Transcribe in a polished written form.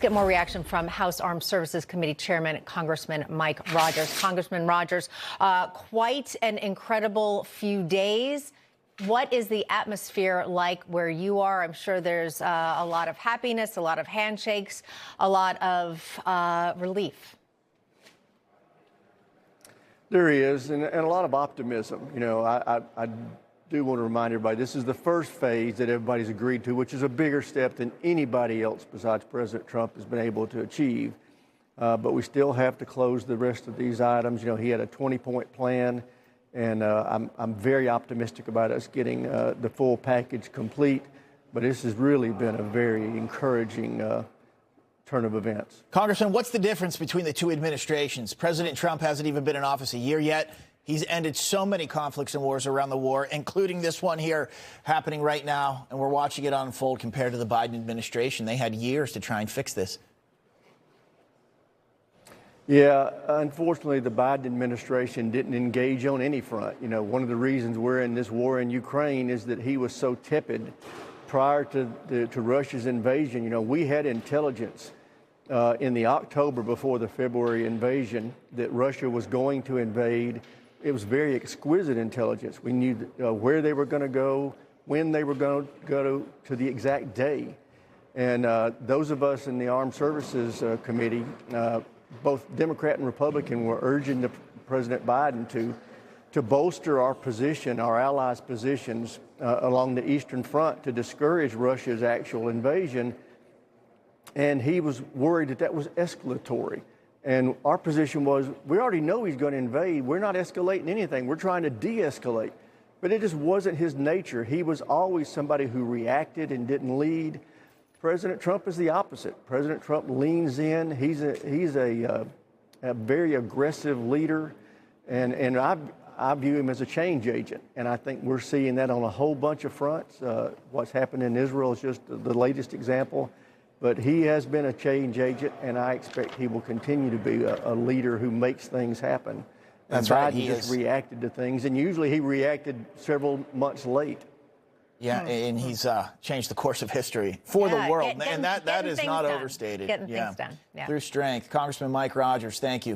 Get more reaction from House Armed Services Committee Chairman Congressman Mike Rogers. Congressman Rogers, quite an incredible few days. What is the atmosphere like where you are? I'm sure there's a lot of happiness, a lot of handshakes, a lot of relief. There is, and a lot of optimism. You know, I do want to remind everybody this is the first phase that everybody's agreed to, which is a bigger step than anybody else besides President Trump has been able to achieve. But we still have to close the rest of these items. You know, he had a 20-point plan, and I'm very optimistic about us getting the full package complete. But this has really been a very encouraging turn of events. Congressman, what's the difference between the two administrations? President Trump hasn't even been in office a year yet. He's ended so many conflicts and wars around the war, including this one here happening right now, and we're watching it unfold compared to the Biden administration. They had years to try and fix this. Yeah, unfortunately, the Biden administration didn't engage on any front. You know, one of the reasons we're in this war in Ukraine is that he was so tepid prior to Russia's invasion. You know, we had intelligence in the October before the February invasion that Russia was going to invade. It was very exquisite intelligence. We knew where they were going to go, when they were going to go to the exact day. And those of us in the Armed Services Committee, both Democrat and Republican, were urging President Biden to bolster our position, our allies' positions along the Eastern Front to discourage Russia's actual invasion. And he was worried that that was escalatory. And our position was, we already know he's going to invade. We're not escalating anything. We're trying to de-escalate. But it just wasn't his nature. He was always somebody who reacted and didn't lead. President Trump is the opposite. President Trump leans in. He's a very aggressive leader. And I view him as a change agent. And I think we're seeing that on a whole bunch of fronts. What's happened in Israel is just the latest example. But he has been a change agent, and I expect he will continue to be a leader who makes things happen. That's and right. Biden just reacted to things, and usually he reacted several months late. Yeah, and he's changed the course of history for the world, and that is not overstated. Getting things done. Yeah. Through strength. Congressman Mike Rogers, thank you.